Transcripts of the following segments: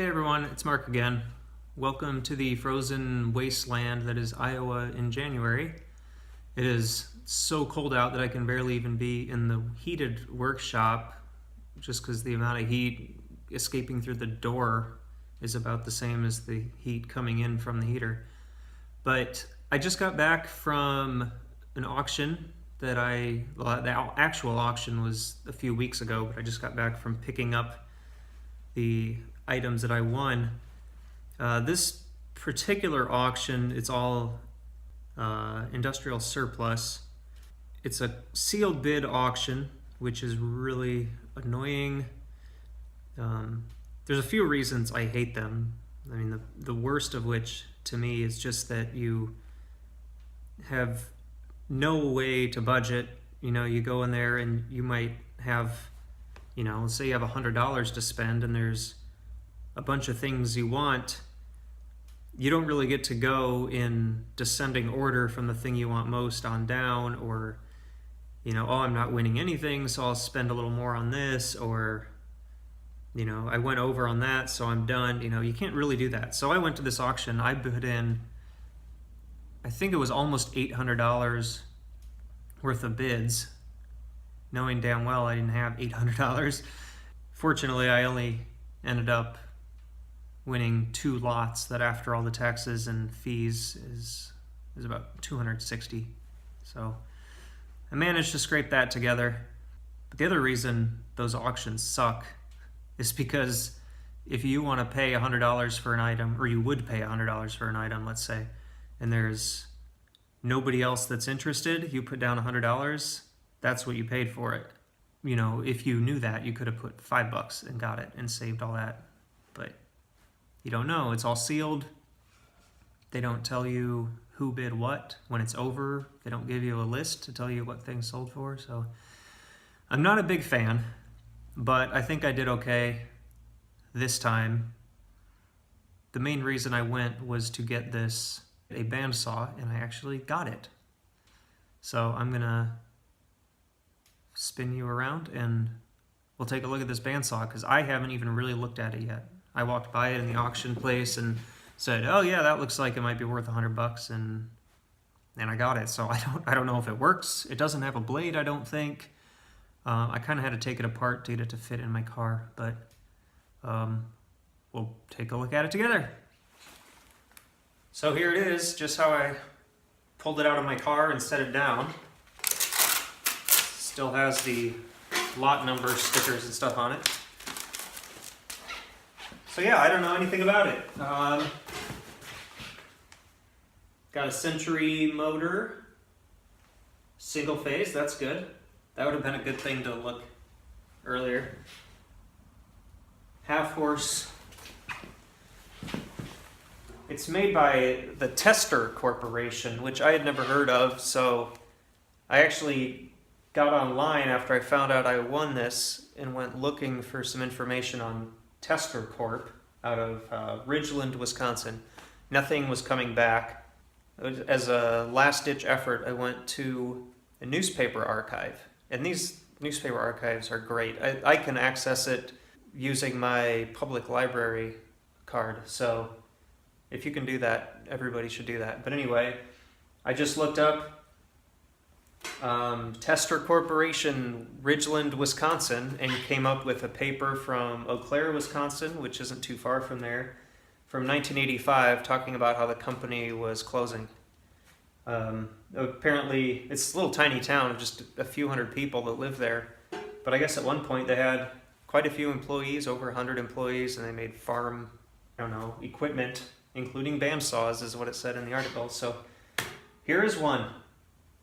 Hey everyone, it's Mark again. Welcome to the frozen wasteland that is Iowa in January. It is so cold out that I can barely even be in the heated workshop just because the amount of heat escaping through the door is about the same as the heat coming in from the heater. But I just got back from an auction that the actual auction was a few weeks ago, but I just got back from picking up the items that I won. This particular auction, it's all industrial surplus. It's a sealed bid auction, which is really annoying. There's a few reasons I hate them. I mean, the worst of which to me is just that you have no way to budget. You know, you go in there and you might have, let's say you have $100 to spend and there's a bunch of things you want. You don't really get to go in descending order from the thing you want most on down, or, I'm not winning anything, so I'll spend a little more on this, or, I went over on that, so I'm done. You can't really do that. So I went to this auction. I put in, I think it was almost $800 worth of bids, knowing damn well I didn't have $800. Fortunately, I only ended up winning 2 lots that after all the taxes and fees is about $260. So I managed to scrape that together. But the other reason those auctions suck is because if you want to pay $100 for an item, or you would pay $100 for an item, let's say, and there's nobody else that's interested, you put down $100, that's what you paid for it. If you knew that, you could have put $5 and got it and saved all that. But you don't know. It's all sealed. They don't tell you who bid what when it's over. They don't give you a list to tell you what things sold for. So I'm not a big fan, but I think I did okay this time. The main reason I went was to get a bandsaw, and I actually got it. So I'm gonna spin you around and we'll take a look at this bandsaw because I haven't even really looked at it yet. I walked by it in the auction place and said, "Oh yeah, that looks like it might be worth $100," and I got it. So I don't know if it works. It doesn't have a blade, I don't think. I kind of had to take it apart to get it to fit in my car, but we'll take a look at it together. So here it is, just how I pulled it out of my car and set it down. Still has the lot number stickers and stuff on it. So yeah, I don't know anything about it. Got a Century motor, single phase, that's good. That would have been a good thing to look earlier. Half horse. It's made by the Tester Corporation, which I had never heard of, so I actually got online after I found out I won this and went looking for some information on Tester Corp out of Ridgeland, Wisconsin. Nothing was coming back. As a last-ditch effort, I went to a newspaper archive, and these newspaper archives are great. I can access it using my public library card, so if you can do that, everybody should do that. But anyway, I just looked up Tester Corporation, Ridgeland, Wisconsin, and came up with a paper from Eau Claire, Wisconsin, which isn't too far from there, from 1985, talking about how the company was closing. Apparently, it's a little tiny town of just a few hundred people that live there, but I guess at one point they had quite a few employees, over 100 employees, and they made farm, equipment, including bandsaws, is what it said in the article. So here is one.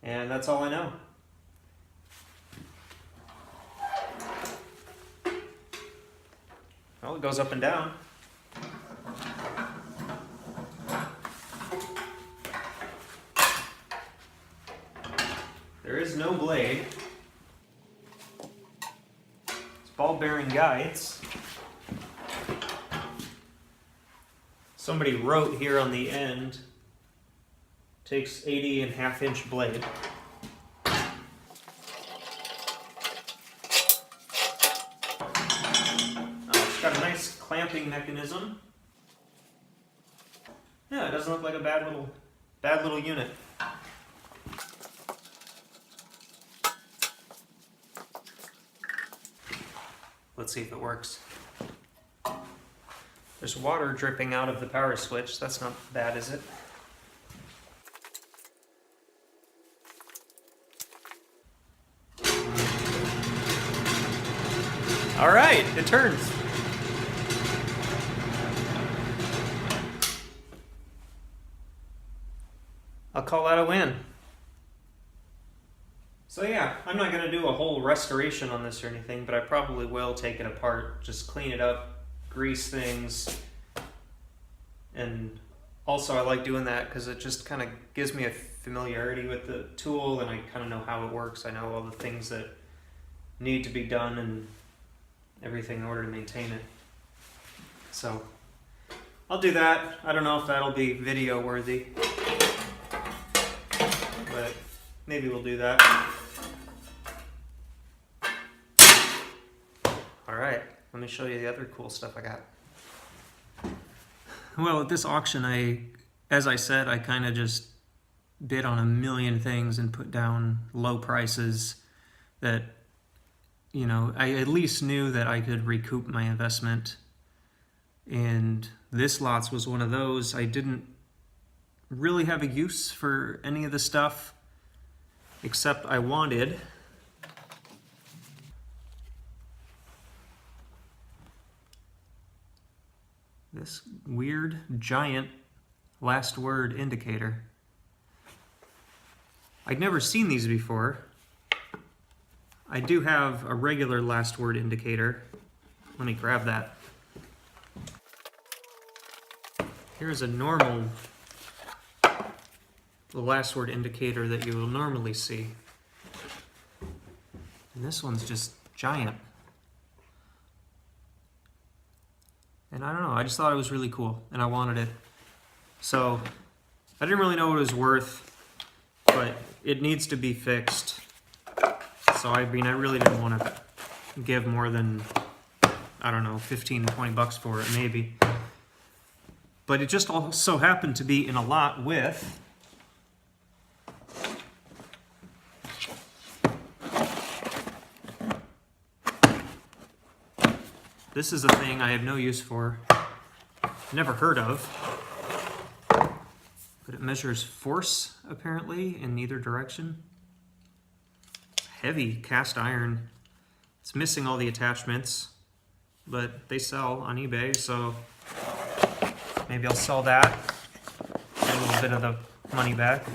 And that's all I know. Well, it goes up and down. There is no blade. It's ball bearing guides. Somebody wrote here on the end, takes 80.5-inch blade. It's got a nice clamp clamping mechanism. Yeah, it doesn't look like a bad little unit. Let's see if it works. There's water dripping out of the power switch. That's not bad, is it? All right, it turns. I'll call that a win. So yeah, I'm not going to do a whole restoration on this or anything, but I probably will take it apart, just clean it up, grease things. And also I like doing that because it just kind of gives me a familiarity with the tool, and I kind of know how it works. I know all the things that need to be done and everything in order to maintain it. So I'll do that. I don't know if that'll be video worthy, but maybe we'll do that. Alright, let me show you the other cool stuff I got. Well, at this auction, as I said, I kind of just bid on a million things and put down low prices that, you know, I at least knew that I could recoup my investment. And this lots was one of those. I didn't really have a use for any of the stuff, except I wanted this weird giant last word indicator. I'd never seen these before. I do have a regular last word indicator. Let me grab that. Here's a normal last word indicator that you will normally see. And this one's just giant. And I don't know, I just thought it was really cool and I wanted it. So I didn't really know what it was worth, but it needs to be fixed. So I mean, I really didn't want to give more than, I don't know, 15, 20 bucks for it, maybe. But it just also happened to be in a lot with this is a thing I have no use for, never heard of, but it measures force, apparently, in neither direction. Heavy cast iron. It's missing all the attachments, but they sell on eBay, so maybe I'll sell that, get a little bit of the money back.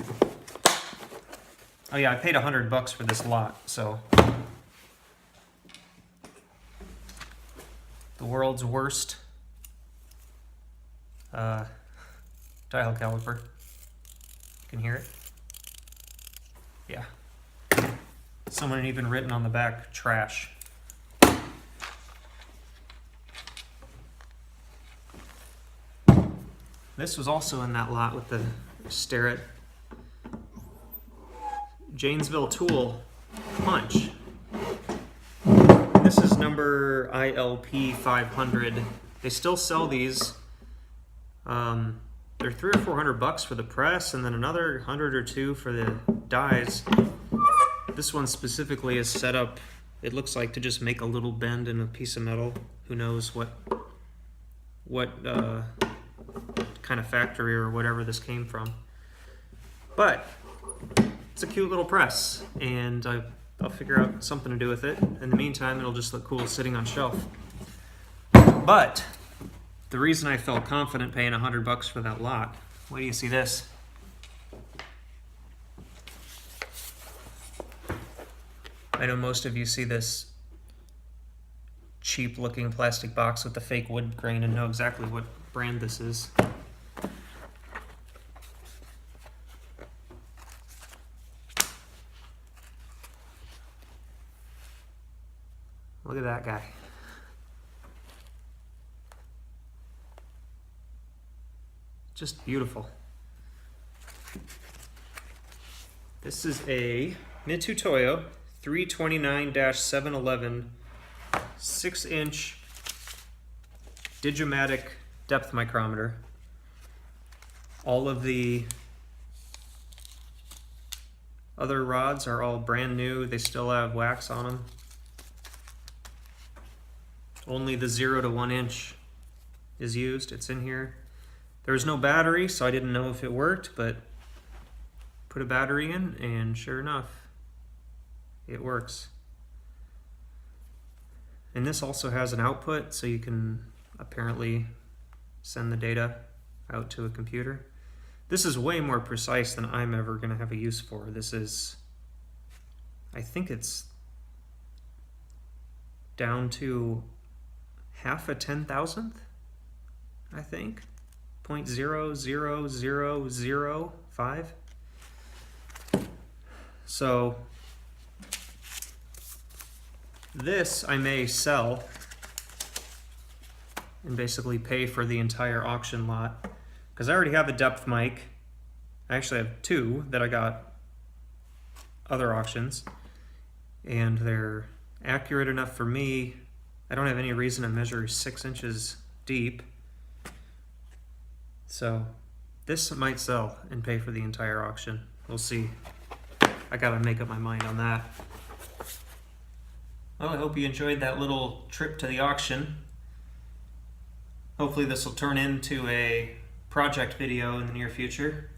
Oh yeah, I paid $100 for this lot, so. The world's worst dial caliper. You can hear it? Yeah. Someone had even written on the back, trash. This was also in that lot with the Starrett Janesville tool punch. This is number ILP 500. They still sell these. They're $300 or $400 for the press, and then another 100 or 2 for the dies. This one specifically is set up, it looks like, to just make a little bend in a piece of metal. Who knows what kind of factory or whatever this came from. But it's a cute little press, and I'll figure out something to do with it. In the meantime, it'll just look cool sitting on shelf. But the reason I felt confident paying $100 for that lot, wait till you see this. I know most of you see this cheap looking plastic box with the fake wood grain and know exactly what brand this is. Look at that guy. Just beautiful. This is a Mitutoyo 329-711 6-inch Digimatic depth micrometer. All of the other rods are all brand new. They still have wax on them. Only the 0 to 1 inch is used. It's in here. There was no battery, so I didn't know if it worked, but put a battery in, and sure enough, it works. And this also has an output, so you can apparently send the data out to a computer. This is way more precise than I'm ever going to have a use for. This is, I think it's down to half a 10,000th, I think. 0.00005. So this I may sell and basically pay for the entire auction lot, because I already have a depth mic. I actually have two that I got other auctions, and they're accurate enough for me. I don't have any reason to measure 6 inches deep. So this might sell and pay for the entire auction. We'll see. I gotta make up my mind on that. Well, I hope you enjoyed that little trip to the auction. Hopefully this will turn into a project video in the near future.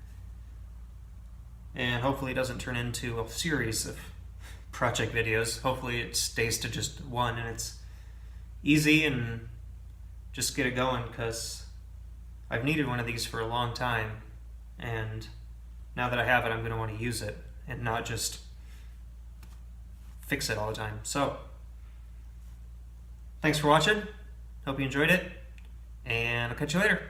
And hopefully it doesn't turn into a series of project videos. Hopefully it stays to just one and it's easy and just get it going, because I've needed one of these for a long time, and now that I have it, I'm going to want to use it and not just fix it all the time. So, thanks for watching. Hope you enjoyed it, and I'll catch you later.